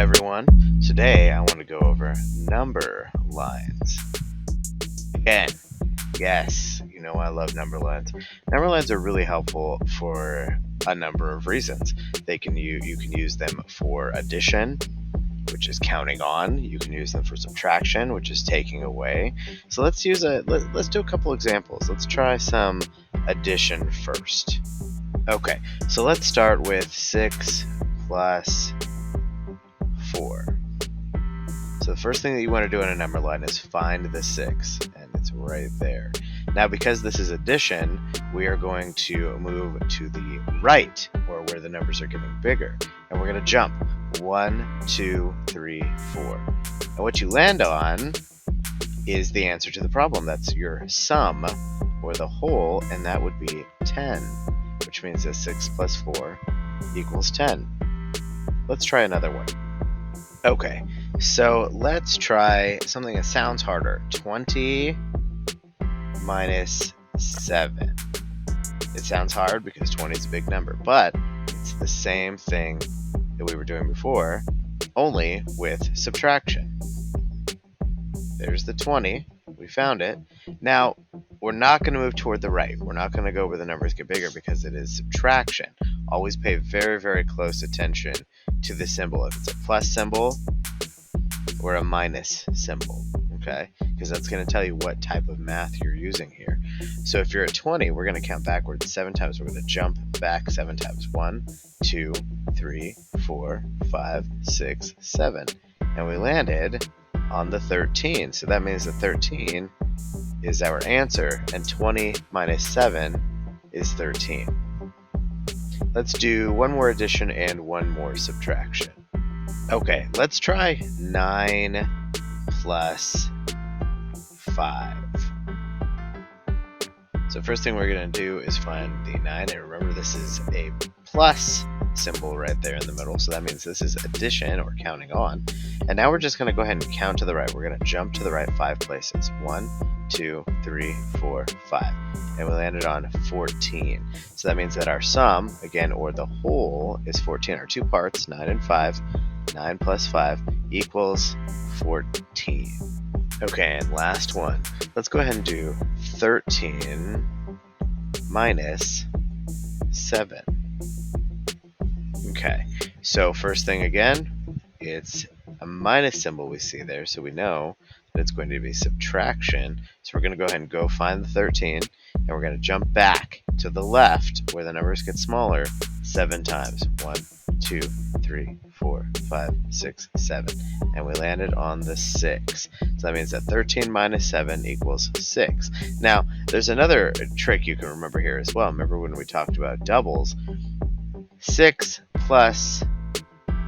everyone. Today I want to go over number lines. Again, yes, you know I love number lines. Number lines are really helpful for a number of reasons. You can use them for addition, which is counting on. You can use them for subtraction, which is taking away. So let's do a couple examples. Let's try some addition first. Okay, so let's start with 6 plus 4. So the first thing that you want to do in a number line is find the 6, and it's right there. Now because this is addition, we are going to move to the right, or where the numbers are getting bigger, and we're going to jump 1, 2, 3, 4. And what you land on is the answer to the problem. That's your sum, or the whole, and that would be 10, which means that 6 plus 4 equals 10. Let's try another one. Okay, so let's try something that sounds harder. 20 minus 7. It sounds hard because 20 is a big number, but it's the same thing that we were doing before, only with subtraction. There's the 20. We found it. Now, we're not going to move toward the right. We're not going to go where the numbers get bigger because it is subtraction. Always pay very, very close attention to the symbol. If it's a plus symbol or a minus symbol, okay? Because that's going to tell you what type of math you're using here. So if you're at 20, we're going to count backwards 7 times. We're going to jump back 7 times. 1, 2, 3, 4, 5, 6, 7. And we landed on the 13. So that means the 13 is our answer, and 20 minus 7 is 13. Let's do one more addition and one more subtraction. Okay, let's try 9 plus 5. So first thing we're going to do is find the 9, and remember this is a plus symbol right there in the middle, so that means this is addition or counting on. And now we're just going to go ahead and count to the right. We're going to jump to the right 5 places. 1, 2, 3, 4, 5. And we landed on 14. So that means that our sum, again, or the whole, is 14. Our two parts, 9 and 5, 9 plus 5 equals 14. Okay, and last one. Let's go ahead and do 13 minus 7. Okay, so first thing again, it's a minus symbol we see there, so we know that it's going to be subtraction. So we're going to go ahead and go find the 13, and we're going to jump back to the left where the numbers get smaller 7 times. 1, 2, 3, 4, 5, 6, 7. And we landed on the 6. So that means that 13 minus 7 equals 6. Now, there's another trick you can remember here as well. Remember when we talked about doubles? 6 plus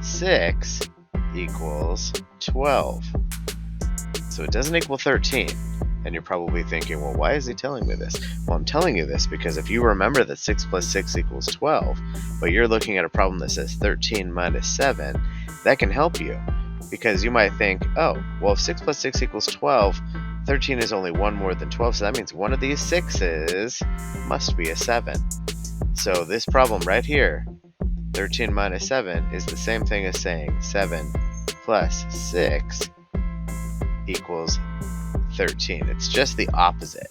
6 equals 12. So it doesn't equal 13. And you're probably thinking, well, why is he telling me this? Well, I'm telling you this because if you remember that 6 plus 6 equals 12, but you're looking at a problem that says 13 minus 7, that can help you. Because you might think, oh, well, if 6 plus 6 equals 12, 13 is only one more than 12, so that means one of these 6's must be a 7. So this problem right here, 13 minus 7, is the same thing as saying 7 plus 6 equals 13. It's just the opposite.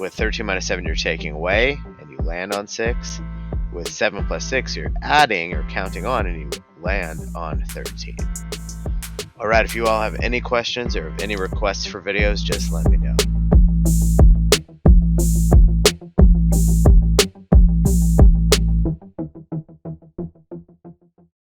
With 13 minus 7, you're taking away, and you land on 6. With 7 plus 6, you're adding or counting on, and you land on 13. Alright, if you all have any questions or any requests for videos, just let me know.